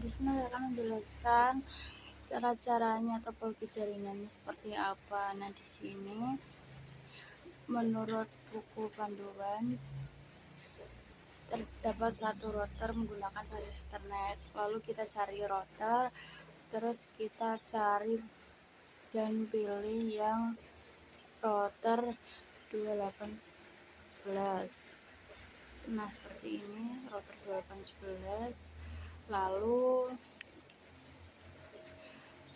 Di sini akan menjelaskan cara-caranya topologi jaringannya seperti apa. Nah, di sini menurut buku panduan terdapat satu router menggunakan basis Ethernet. Lalu kita cari router, terus kita cari dan pilih yang router 2811. Nah, seperti ini router 2811. Lalu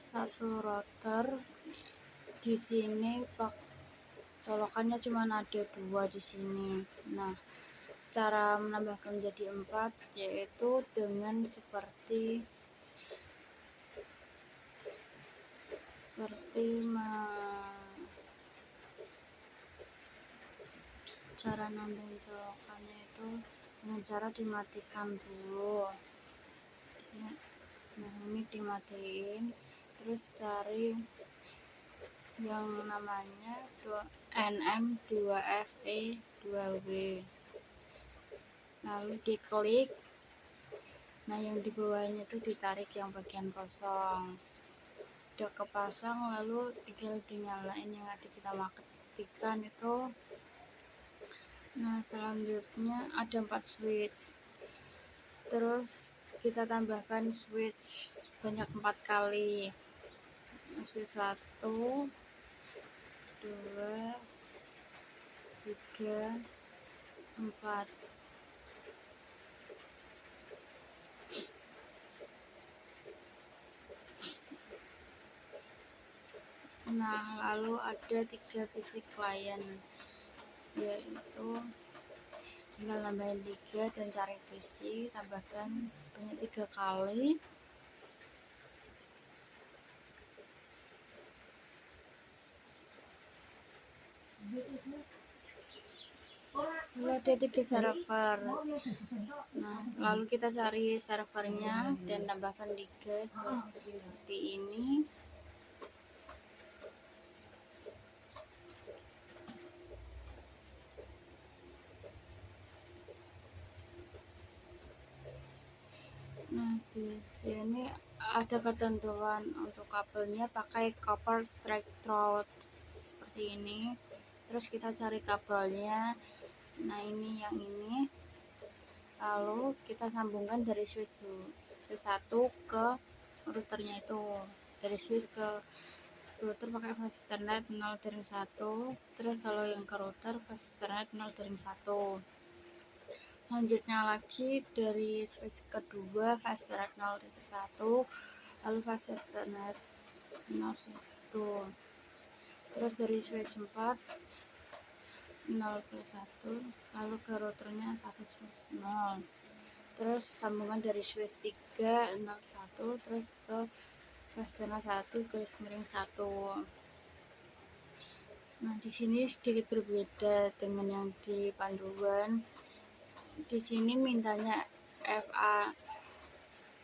satu router di sini colokannya cuma ada 2 di sini. Nah, cara menambahkan menjadi 4 yaitu dengan seperti cara nambahin colokannya itu dengan cara dimatikan dulu. Nah, ini dimatiin, terus cari yang namanya NM2FE2W, lalu diklik. Nah, yang di bawahnya itu ditarik yang bagian kosong, udah kepasang, lalu tinggal dinyalain yang ada kita matikan itu. Nah, selanjutnya ada 4 switch, terus kita tambahkan switch banyak 4 kali. Switch 1, 2, 3, 4. Nah, lalu ada 3 basic client, yaitu tinggal nambahin 3 dan cari PC, tambahkan banyak 3 kali. Lalu ada 3 server. Nah, lalu kita cari servernya dan tambahkan 3 seperti ini. Nah, di sini ada ketentuan untuk kabelnya pakai copper straight through seperti ini. Terus kita cari kabelnya. Nah, ini yang ini. Lalu kita sambungkan dari switch 1 ke routernya itu. Dari switch ke router pakai fast Ethernet 0.1. Terus kalau yang ke router fast Ethernet 0.1. Selanjutnya lagi dari switch kedua fast Ethernet 0.1, lalu fast Ethernet 0.1. Terus dari switch 4 0.1, lalu ke routernya 1.0. Terus sambungan dari switch 3 0.1 terus ke fast Ethernet 1/1. Nah, di sini sedikit berbeda dengan yang di panduan. Di sini mintanya FA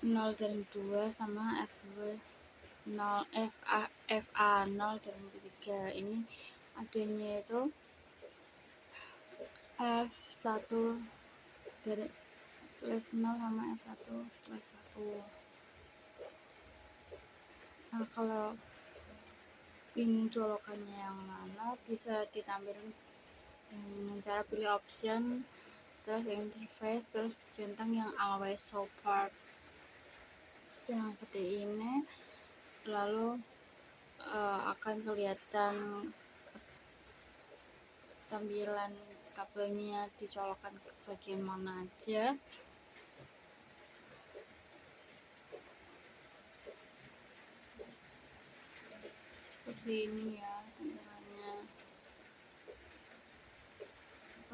0.2 sama F2 0 FA 0.3. Ini adanya itu F1 dari /0 sama F1/1. Nah, kalau bingung colokannya yang mana bisa ditampilkan dengan cara pilih option, terus interface, terus centang yang always so part yang seperti ini. Lalu akan kelihatan tampilan kabelnya dicolokkan ke bagian mana aja. Seperti ini ya tampilannya.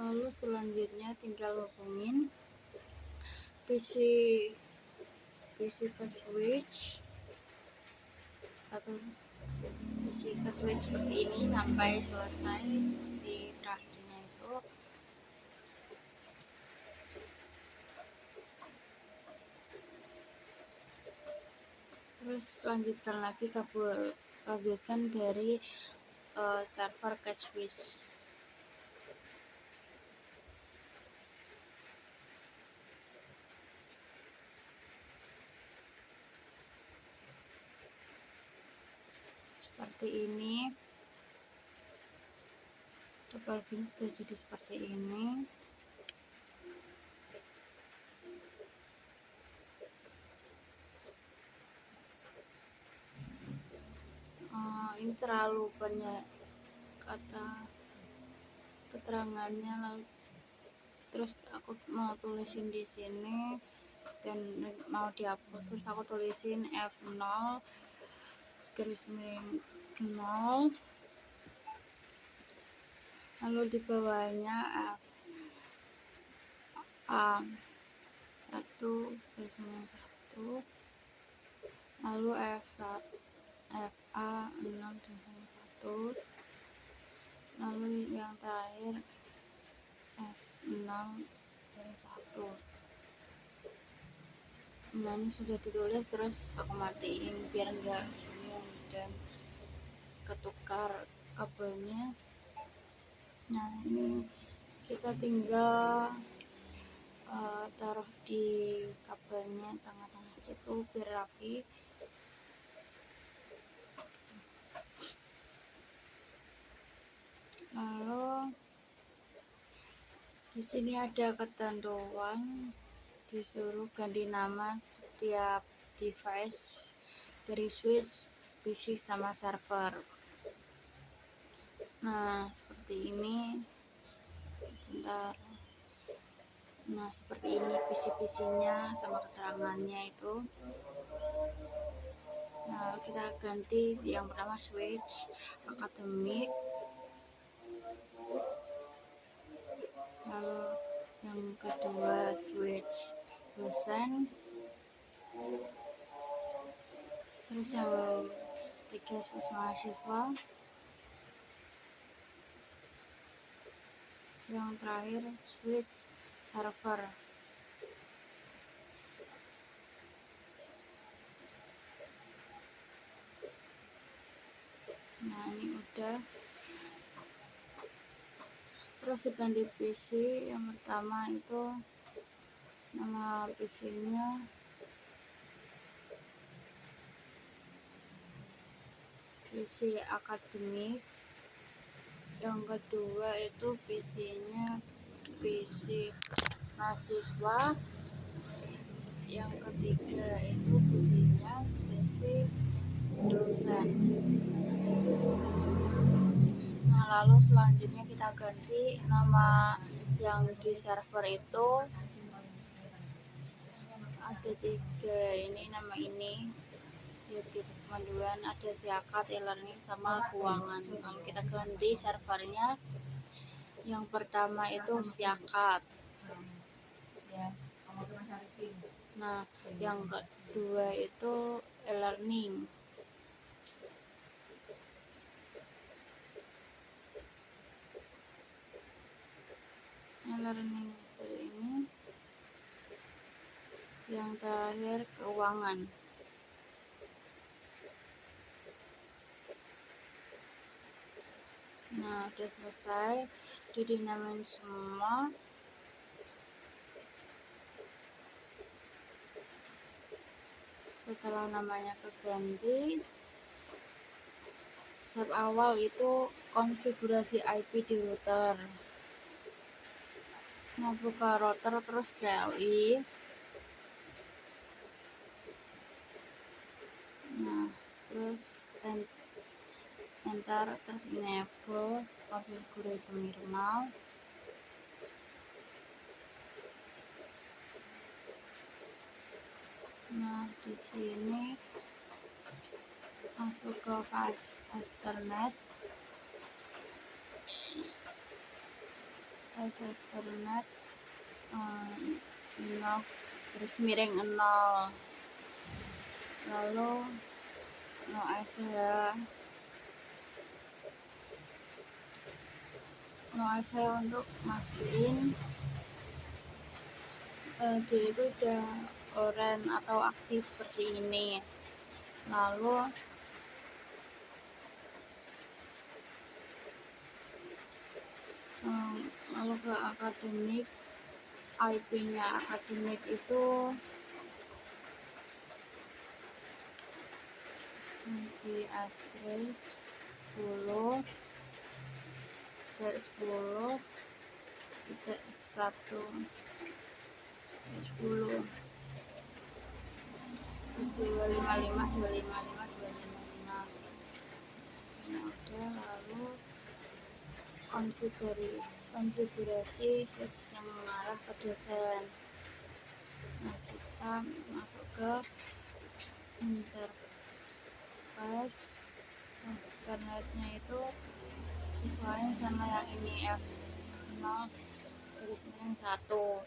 Lalu selanjutnya tinggal hubungin PC ke switch atau PC ke switch seperti ini sampai selesai si terakhirnya itu. Terus lanjutkan dari server ke switch. seperti ini. Total bin sudah jadi seperti ini. Ini terlalu banyak kata keterangannya, lalu terus aku mau tulisin di sini dan mau dihapus, terus aku tulisin F0 garis miring 0, lalu di bawahnya F1 garis miring 1, lalu FA 6 garis 1, lalu yang terakhir F6 garis 1. Nah, ini sudah ditulis, terus aku matiin biar enggak bingung dan ketukar kabelnya. Nah, ini kita tinggal taruh di kabelnya tengah-tengah gitu biar rapi. Lalu di sini ada ketentuan, disuruh ganti nama setiap device dari switch, PC sama server. Nah, seperti ini. Bentar. Nah, seperti ini PC-PC-nya sama keterangannya itu. Nah, kita ganti yang pertama switch akademik, lalu yang kedua switch dosen, terus yang ketiga switch mahasiswa, yang terakhir switch server. Nah, ini udah. Terus ganti PC, yang pertama itu nama PC-nya PC akademik, yang kedua itu PC-nya PC mahasiswa, yang ketiga itu PC-nya PC dosen. Nah, lalu selanjutnya kita ganti nama yang di server itu ada 3, ini nama ini di pemanduan ada Siakat, e-learning sama keuangan. Lalu kita ganti servernya, yang pertama itu Siakat. Nah, yang kedua itu e-learning. E-learning seperti ini. Yang terakhir keuangan. Nah, udah selesai, udah dinamain semua. Setelah namanya keganti, step awal itu konfigurasi IP di router. Nah, buka router terus CLI. Nah, terus enter, terus enable configure terminal. Nah, di sini masuk ke flash Ethernet. Flash Ethernet 0 garis miring 0. Lalu no saya untuk mastiin dia itu udah orange atau aktif seperti ini. Lalu ke akademik, IP-nya akademik itu IP address 10 10 titik 1 10 terus 255 nah udah. Lalu konfigurasi yang mengarah ke dosen. Nah, kita masuk ke interface. Internetnya itu sesuai sama yang ini, F0 garis miring 1.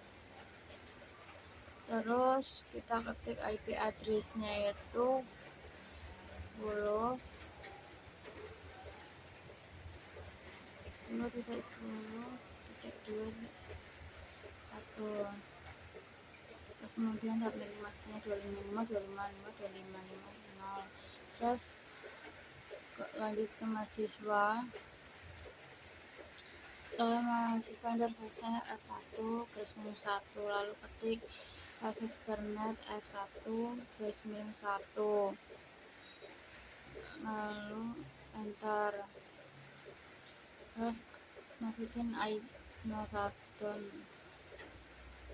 Terus kita ketik IP address-nya itu 10 10.10.2.1. Kemudian tablet masnya 255. Terus lanjut ke mahasiswa. Mahasiswa interface-nya F1 garis miring 1, lalu ketik akses internet F1 garis miring 1, lalu enter. Terus masukin IP 01.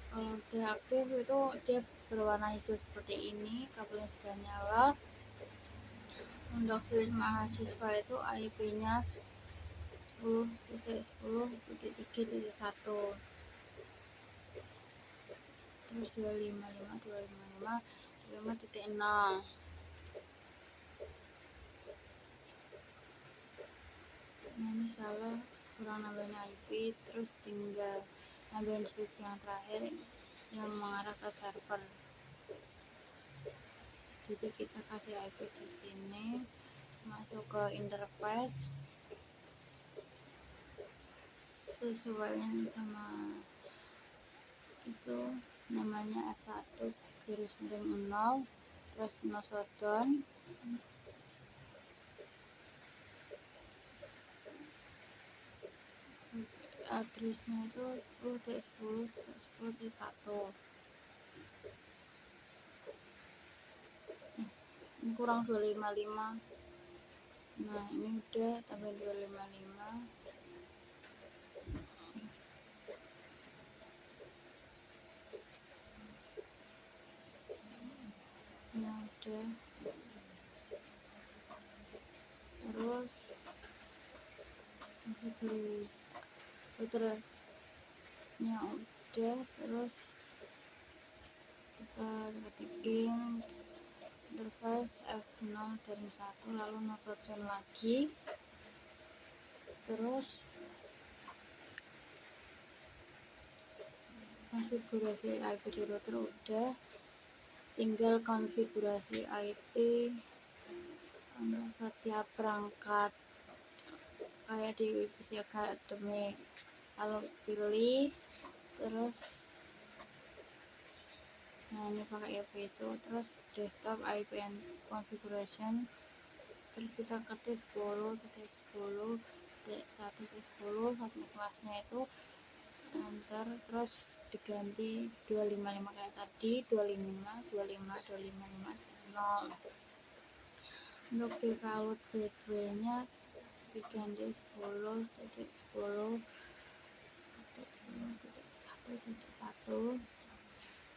Kalau udah aktif itu dia berwarna hijau seperti ini, kabelnya sudah nyala. Untuk switch mahasiswa itu IP-nya 10.10.3.1, terus 255.255.0. Nah, ini salah, kurang nambahin IP, terus tinggal nambahin switch yang terakhir yang mengarah ke server. Jadi kita kasih IP di sini, masuk ke interface, sesuaiin sama itu, namanya F1 garis miring 0, terus no shutdown. Addressnya itu 10.10.10.1. Ini kurang 255. Nah, ini udah tambah 255. Nah, udah. Terus filternya udah. Terus kita ketikin interface F0 dari 1, lalu no shutdown lagi. Terus konfigurasi IP di router udah, tinggal konfigurasi IP untuk setiap perangkat kayak di PC Academy. Lalu pilih, terus nah ini pakai IP itu, terus desktop IP and configuration, terus kita ketik 10.10.1.10 subnet kelasnya itu enter, terus diganti 255 kayak tadi, 255.255.255.0. Untuk default gateway-nya diganti 10.10.1.1.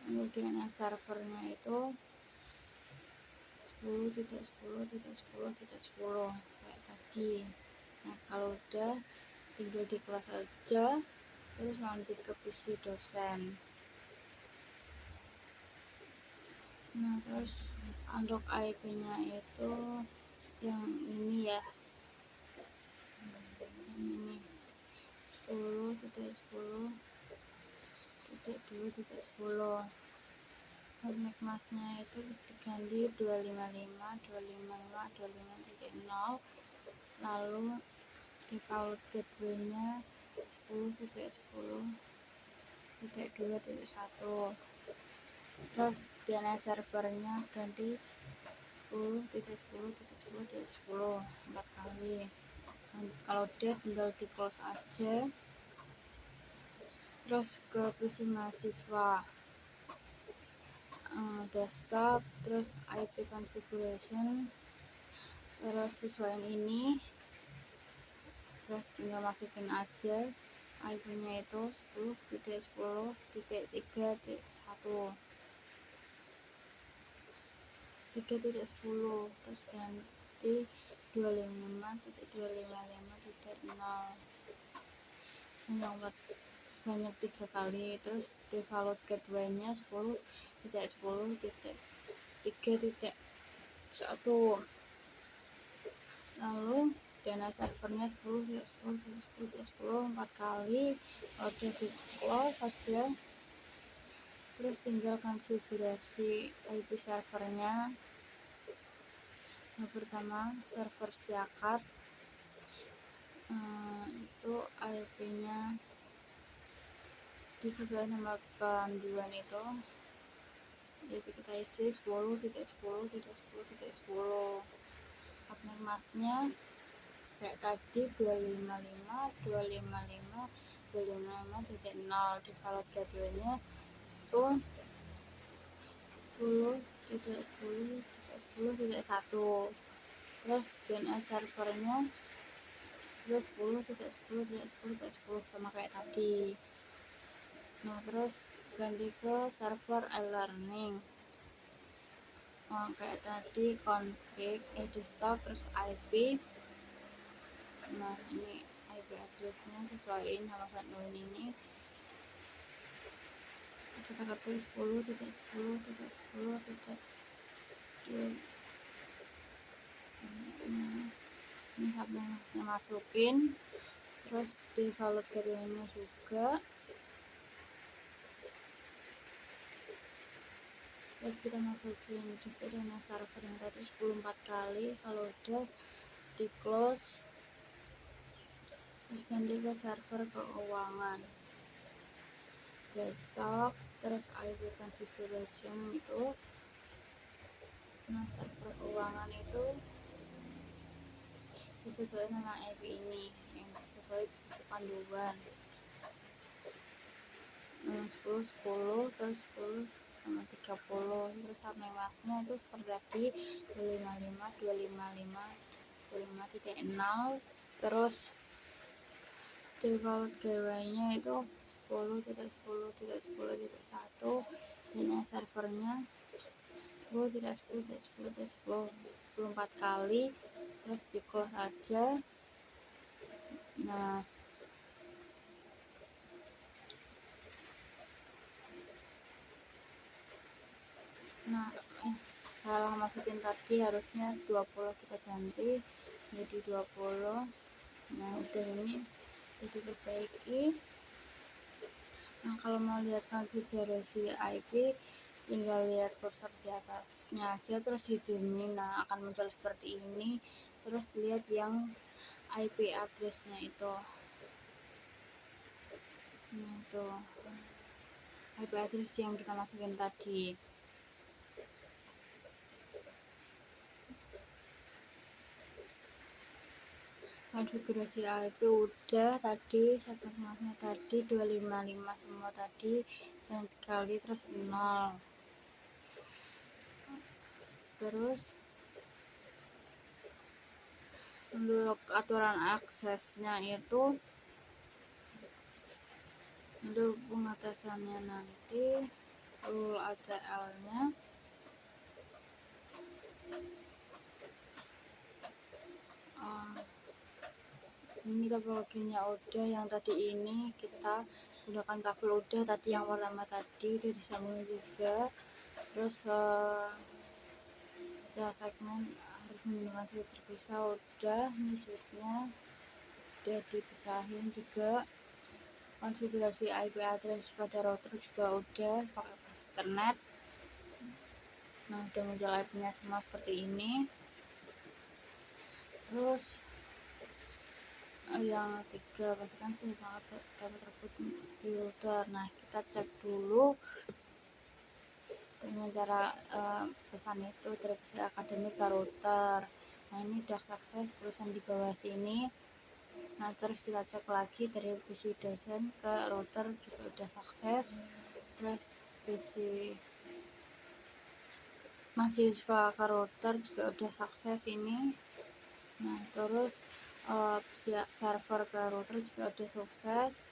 Kemudian servernya itu 10.10.10.10 kayak tadi. Nah, kalau udah tinggal di kelas aja, terus lanjut ke PC dosen. Nah, terus untuk IP-nya itu yang ini ya, ini 10.10.2.10. Subnet masnya itu diganti 255.255.255.0. lalu default gateway-nya 10.10.2.1. terus DNS servernya ganti 10.10.10.10 4 kali. Kalau udah tinggal di close aja. Terus ke PC mahasiswa, desktop, terus IP configuration, terus sesuaiin ini, terus tinggal masukin aja IP nya itu 10.10.3.1 3.10, terus ganti 255.255.0 yang buat sebanyak 3 kali. Terus default gateway nya 10.10.3.1, lalu DNS servernya 10.10.10.10 4 kali. Udah di close saja, terus tinggal konfigurasi IP servernya. Yang pertama server Siakat, itu IP nya disesuaikan sama panduan itu, yaitu kita isi 10.10.10.10. Partner masnya kayak tadi 255.255.255.0. default gateway-nya itu 10.10.10.1, terus DNS servernya juga 10.10.10.10 sama kayak tadi. Nah, terus ganti ke server e-learning. Kayak tadi config desktop, terus IP. Nah, ini IP address-nya sesuaiin sama frontend ini. Kita ketik 10.10.10.2. Ini hubnya masukin, terus default gateway-nya juga. Terus kita masukin juga DNS server yang tadi 10 kali. Kalau udah di close, terus ganti ke server keuangan desktop, terus IP configuration itu. Nah, server keuangan itu disesuaikan dengan IP ini yang sesuai panduan. 10 terus 10 sama 30. Terus partner masnya itu seperti tadi 255.255.255.0. terus default gateway-nya itu 10.10.10.1. DNS servernya 10.10.10.10 4 kali, terus di close aja. Nah, salah masukin tadi, harusnya 20 kita ganti jadi 20. Nah, udah, ini jadi diperbaiki. Nah, kalau mau lihat konfigurasi IP, tinggal lihat kursor di atasnya aja, terus hidupin. Nah, akan muncul seperti ini. Terus lihat yang IP address-nya itu. Nah, itu IP address yang kita masukin tadi. Konfigurasi IP udah tadi, segmen masnya tadi 255 semua tadi, dan kali terus 0. Terus untuk aturan aksesnya itu, untuk pengatasannya nanti rule ACL nya ini topologinya udah. Yang tadi ini kita gunakan kabel udah, tadi yang pertama tadi udah disambung juga. Terus segmen harus menggunakan switch terpisah udah. Ini switchnya udah dipisahin juga. Konfigurasi IP address pada router juga udah pakai Ethernet. Nah, udah muncul IP nya semua seperti ini. Terus yang ketiga, pastikan sudah sangat tersebut di router. Nah, kita cek dulu dengan cara pesan itu dari PC Akademik ke router. Nah, ini udah sukses tulisan di bawah sini. Nah, terus kita cek lagi dari PC dosen ke router juga udah sukses. Terus PC mahasiswa ke router juga udah sukses ini. Nah, terus server ke router juga udah sukses,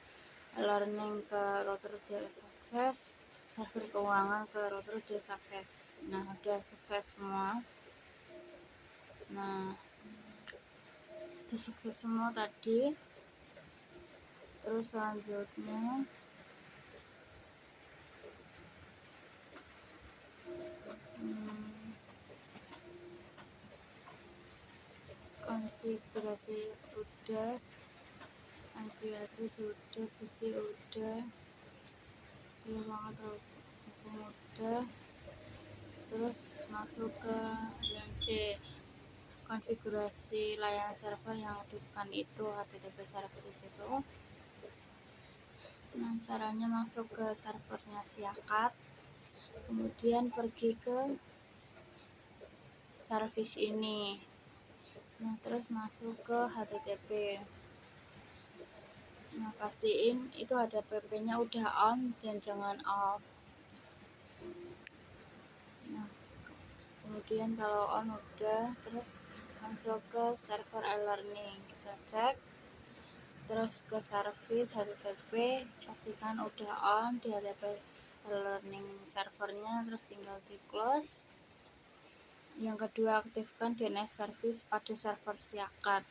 learning ke router udah sukses, server keuangan ke router udah sukses. Nah, udah sukses semua. Nah, udah sukses semua tadi. Terus selanjutnya konfigurasi udah, IP address udah, PC udah, seluruh udah. Terus masuk ke yang C, konfigurasi layanan server yang aktifkan itu HTTP service itu. Nah, caranya masuk ke servernya Siakat, kemudian pergi ke service ini. Nah, terus masuk ke HTTP. Nah, pastiin itu HTTP-nya udah on dan jangan off. Nah, kemudian kalau on udah, terus masuk ke server e-learning, kita cek, terus ke service HTTP, pastikan udah on di HTTP e-learning servernya, terus tinggal di close. Yang kedua, aktifkan DNS service pada server Siakat.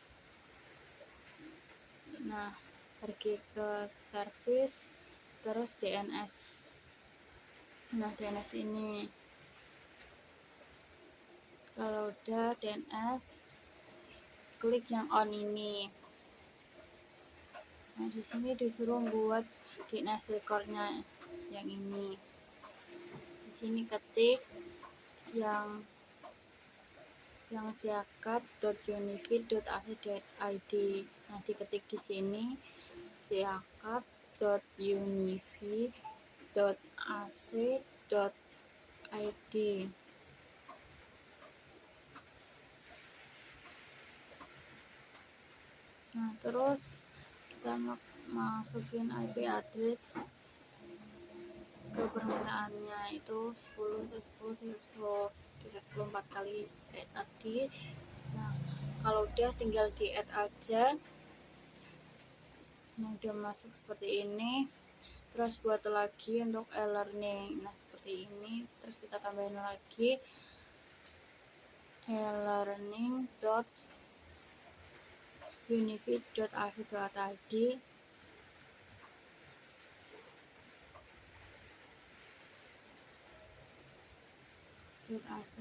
Nah, pergi ke service, terus DNS. Nah, DNS ini kalau udah DNS, klik yang on ini. Nah, di sini disuruh buat DNS record-nya yang ini. Di sini ketik yang siakat.unifi.ac.id. Nah, diketik di sini siakat.unifi.ac.id. Nah, terus kita masukin IP address ke permintaannya, itu 10.10.10 4 kali kayak tadi. Nah, kalau udah tinggal di add aja. Nah, udah masuk seperti ini. Terus buat lagi untuk e-learning. Nah, seperti ini. Terus kita tambahin lagi e-learning.unifi.ac.id. .ac.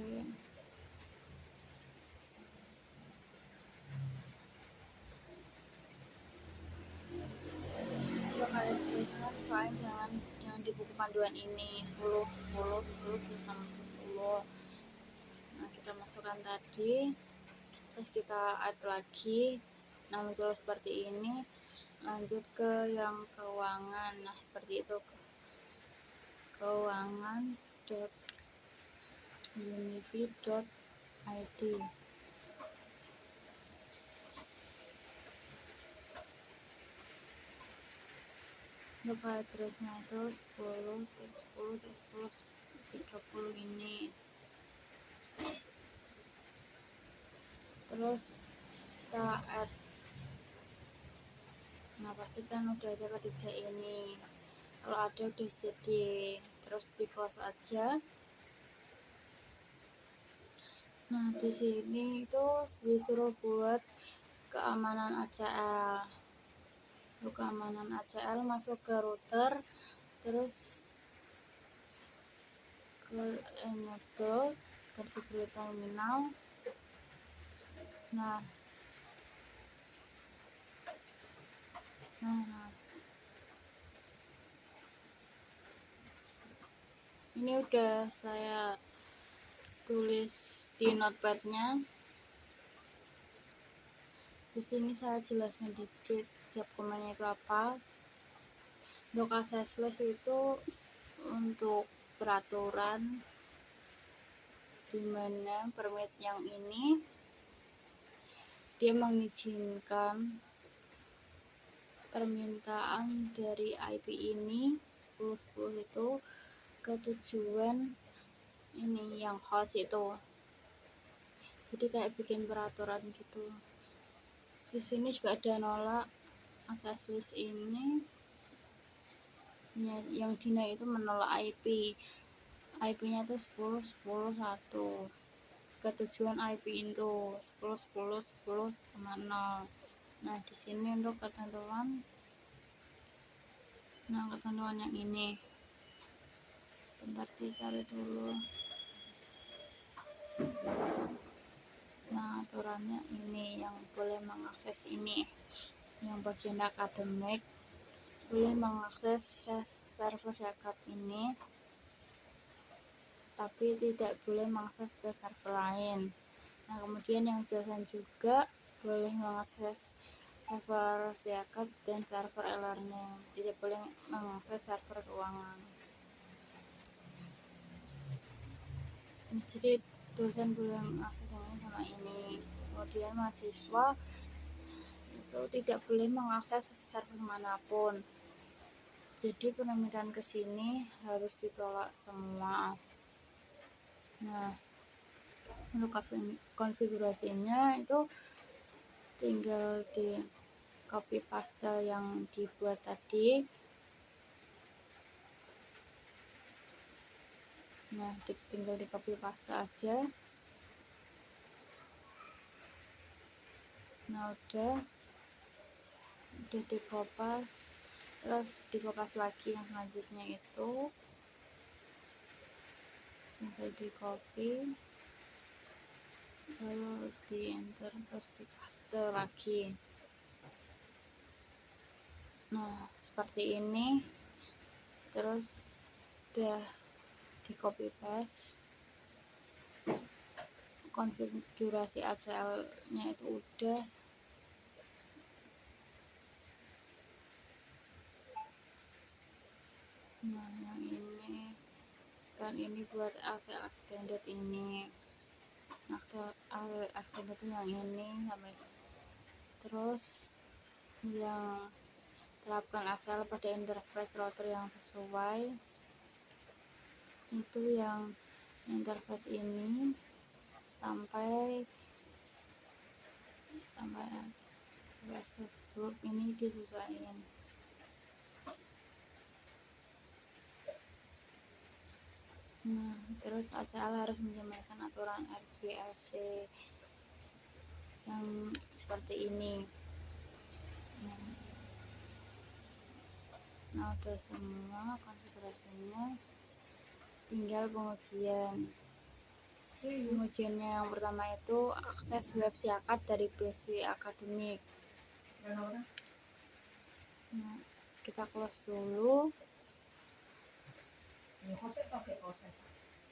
Kalian tulisnya soalnya jangan di buku panduan ini 10 terus sama 10. Nah, kita masukkan tadi, terus kita add lagi. Nah, muncul seperti ini. Lanjut ke yang keuangan. Nah, seperti itu, keuangan.unifi.id. Untuk addressnya itu 10.10.10.30 ini. Terus kita add. Nah, pastikan udah ada ketiga ini. Kalau ada udah jadi, terus di close aja. Nah, di sini itu disuruh buat keamanan ACL. Untuk keamanan ACL masuk ke router, terus ke enable, configure terminal. Nah, ini udah saya tulis di notepadnya. Di sini saya jelaskan dikit tiap komennya itu apa. Untuk access list itu untuk peraturan dimana permit yang ini dia mengizinkan permintaan dari IP ini 10.10 itu ke tujuan ini yang host itu. Jadi kayak bikin peraturan gitu. Di sini juga ada nolak access list ini yang Dina itu menolak IP-nya itu 10 10 1. Ketujuan IP itu 10 10 10,0. Nah, di sini untuk ketentuan yang ini. Bentar dicari dulu. Nah, aturannya ini yang boleh mengakses ini. Yang bagian akademik boleh mengakses server Yakap ini, tapi tidak boleh mengakses ke server lain. Nah, kemudian yang dosen juga boleh mengakses server Yakap dan server e-learning, tidak boleh mengakses server keuangan. Jadi dosen boleh mengakses ini sama ini. Kemudian mahasiswa itu tidak boleh mengakses server manapun. Jadi penamitan ke sini harus ditolak semua. Nah, untuk konfigurasinya itu tinggal di copy paste yang dibuat tadi. Nah, tinggal di copy paste aja. Nah, udah dikopas, terus dikopas lagi yang selanjutnya itu tinggal di copy, lalu di enter, terus di paste lagi. Nah, seperti ini. Terus udah di copy paste, konfigurasi ACL nya itu udah. Nah, yang ini kan ini buat ACL extended ini. Nah, ACL extended itu yang ini sampai. Terus yang terapkan ACL pada interface router yang sesuai itu yang interface ini sampai access group ini disesuaikan. Nah, terus ACL harus menjalankan aturan RBLC yang seperti ini. Nah, udah semua konfigurasinya, tinggal pengujian. Pengujiannya yang pertama itu akses web Yakap dari PC akademik. Nah, kita close dulu.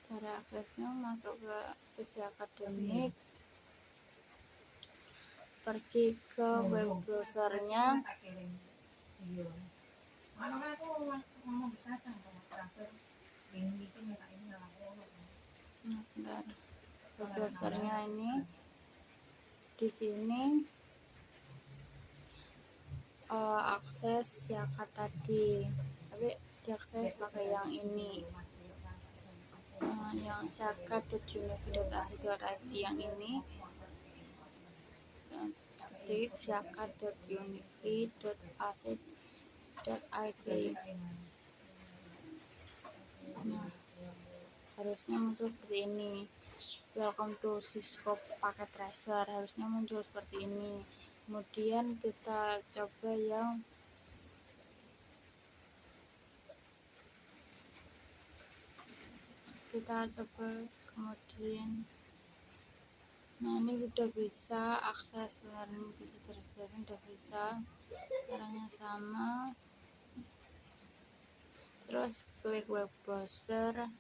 Cara aksesnya masuk ke PC akademik, pergi ke web browsernya. Nah, bentar. Web browsernya ini di sini akses Yakap tadi, tapi diakses pakai yang ini. Yang yakap.unifi.ac.id yang ini, ketik yakap.unifi.ac.id. Nah, harusnya muncul seperti ini. Welcome to Cisco Packet Tracer, harusnya muncul seperti ini. Kemudian kita coba yang kemudian. Nah, ini udah bisa akses learning bisa tersedia, udah bisa, caranya sama. Terus klik web browser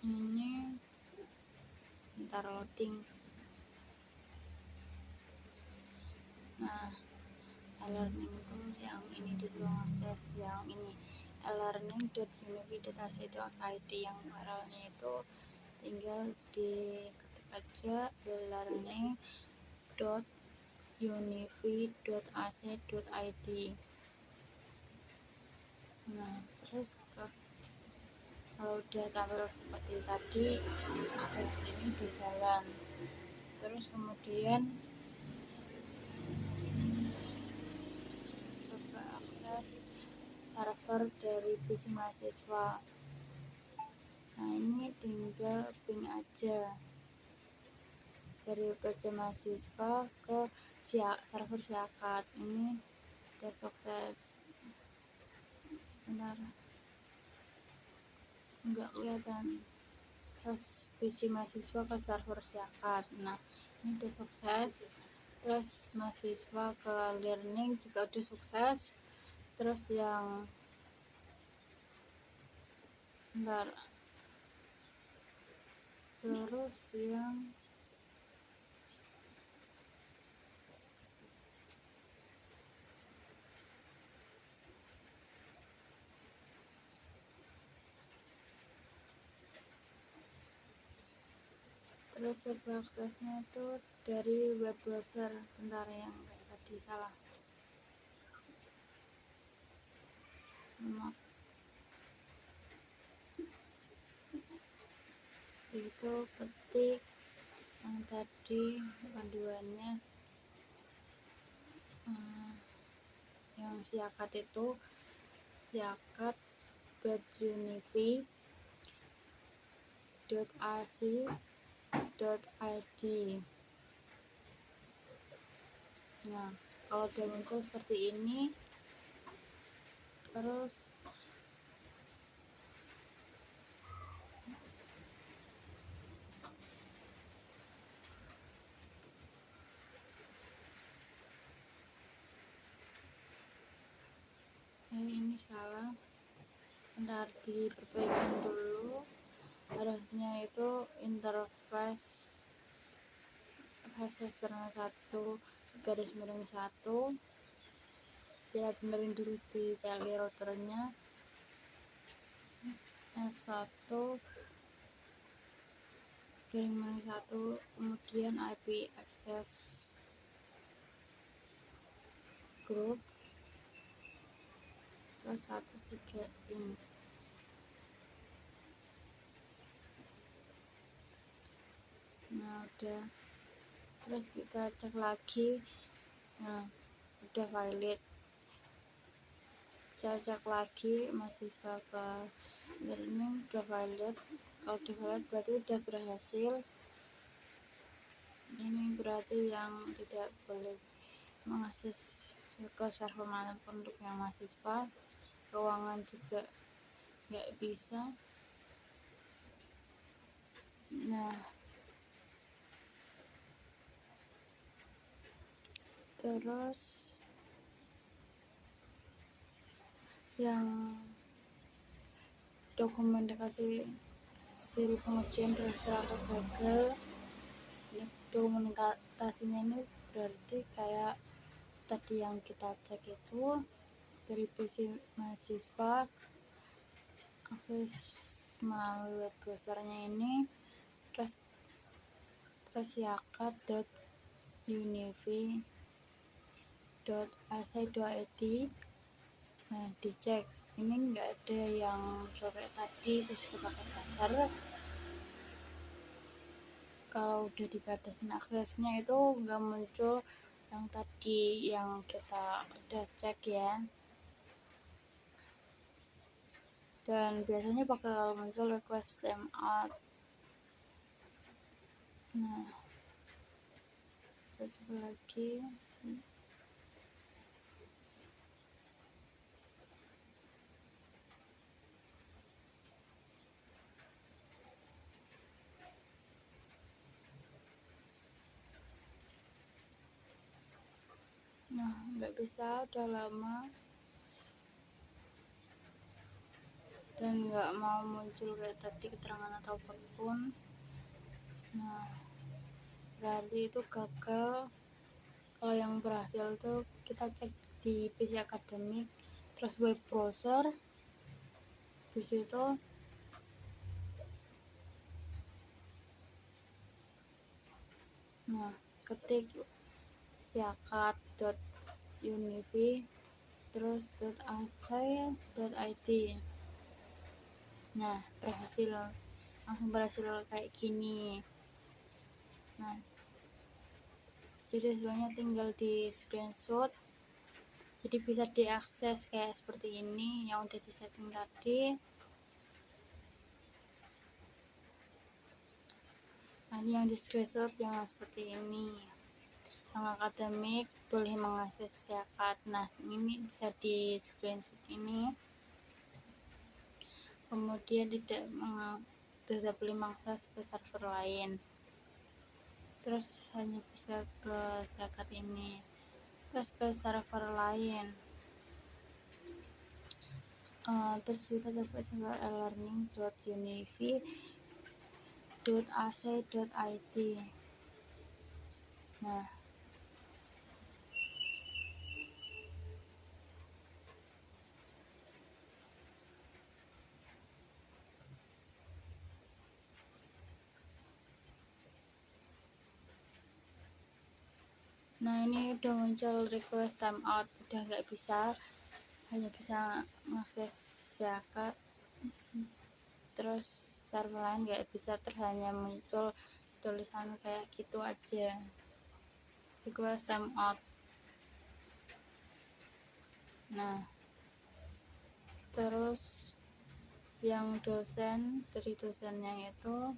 ini, bentar loading. Nah, e-learning itu yang ini di ruang akses yang ini, e-learning.unifi.ac.id, yang URL-nya itu tinggal diketik aja e-learning.unifi.ac.id. Nah, terus kalau udah tampil seperti tadi, ini udah jalan. Terus kemudian coba akses server dari PC mahasiswa. Nah, ini tinggal ping aja dari PC mahasiswa ke server Siakat. Ini udah sukses. Sebentar, enggak kelihatan. Terus PC mahasiswa ke server Siakat. Nah, ini udah sukses. Terus mahasiswa ke learning juga udah sukses. Terus yang bentar, terus yang terus coba aksesnya itu dari web browser. Bentar, yang kayak tadi salah. Maaf. Itu ketik yang tadi panduannya, yang Siakat itu siakat.unifi.ac.id. Nah, kalau udah muncul seperti ini, terus ini salah, bentar diperbaikin dulu. Harusnya itu interface external 1 ya, benerin dulu si CLI routernya. F1 kemudian IP access group, terus 103 in. Nah, udah. Terus kita cek lagi. Nah, udah valid. Saya cek lagi mahasiswa ke learning udah valid. Kalau udah valid berarti udah berhasil. Ini berarti yang tidak boleh mengakses ke server manapun untuk yang mahasiswa. Keuangan juga nggak bisa. Nah, terus yang dokumentasi hasil pengujian berhasil atau gagal, dokumentasinya ini berarti kayak tadi yang kita cek itu dari PC mahasiswa, akses melalui web browsernya ini, terus siakat.unifi.ac.id. Nah, dicek ini nggak ada yang coba tadi siswa pakai dasar. Kalau udah dibatasin aksesnya itu nggak muncul yang tadi yang kita udah cek ya. Dan biasanya bakal muncul request timeout. Nah, kita coba lagi. Nah, nggak bisa, udah lama dan nggak mau muncul kayak tadi keterangan atau apapun. Nah, berarti itu gagal. Kalau yang berhasil itu kita cek di PC akademik, terus web browser, di situ nah ketik siakat.unifi terus .ac.id. Nah, langsung berhasil kayak gini. Nah, jadi hasilnya tinggal di screenshot, jadi bisa diakses kayak seperti ini yang udah di setting tadi. Nah, ini yang di screenshot yang seperti ini, yang akademik boleh mengakses zakat. Nah, ini bisa di screenshot ini, kemudian tidak boleh mengakses ke server lain, terus hanya bisa ke zakat ini, terus ke server lain. Terus kita coba server elearning.unifi.ac.id. Nah, ini udah muncul request timeout, udah nggak bisa, hanya bisa mengakses zakat, terus server lain nggak bisa, terus hanya muncul tulisan kayak gitu aja, request timeout. Nah, terus yang dari dosennya itu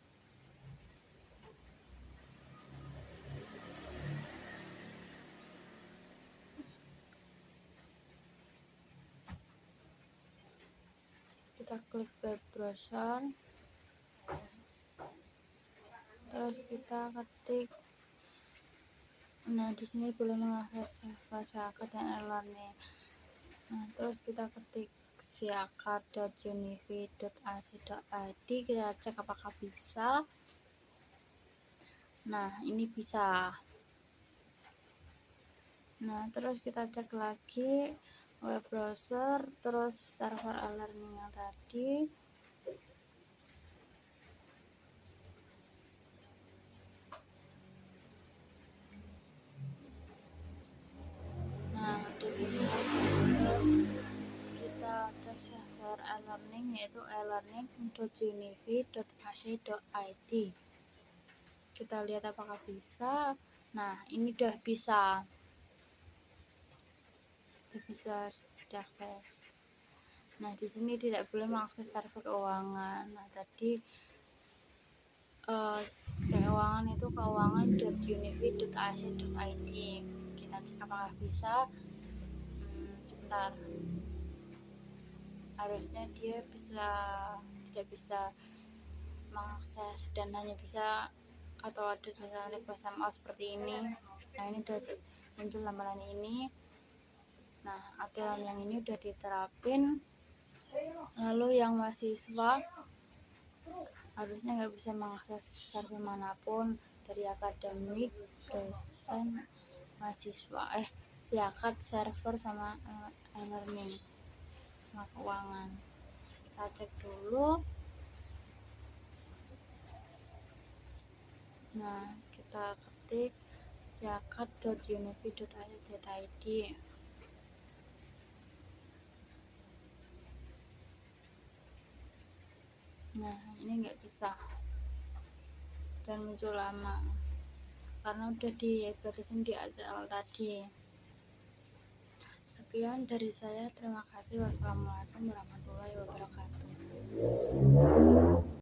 kita klik web browser, terus kita ketik. Nah, di sini boleh mengakses zakat dan elearning. Nah, terus kita ketik zakat.unifi.ac.id, kita cek apakah bisa. Nah, ini bisa. Nah, terus kita cek lagi web browser, terus server elearning yang tadi. Nah, udah bisa. Terus kita cek server elearning, yaitu elearning.unifi.ac.id. Kita lihat apakah bisa. Nah, ini udah bisa diakses. Nah, di sini tidak boleh mengakses server keuangan. Nah, tadi keuangan itu keuangan.unifi.ac.id. Kita cek apakah bisa. Sebentar, harusnya dia tidak bisa mengakses dan hanya bisa, atau ada tulisan request timeout seperti ini. Nah, ini udah muncul lampiran ini. Nah, aturan yang ini udah diterapin. Lalu yang mahasiswa harusnya nggak bisa mengakses server manapun, dari akademik, dosen, mahasiswa, zakat, server, sama elearning, sama keuangan. Kita cek dulu. Nah, kita ketik zakat.unifi.ac.id. Nah, ini nggak bisa dan muncul lama karena udah dibatasin di awal tadi. Sekian dari saya, terima kasih. Wassalamualaikum warahmatullahi wabarakatuh.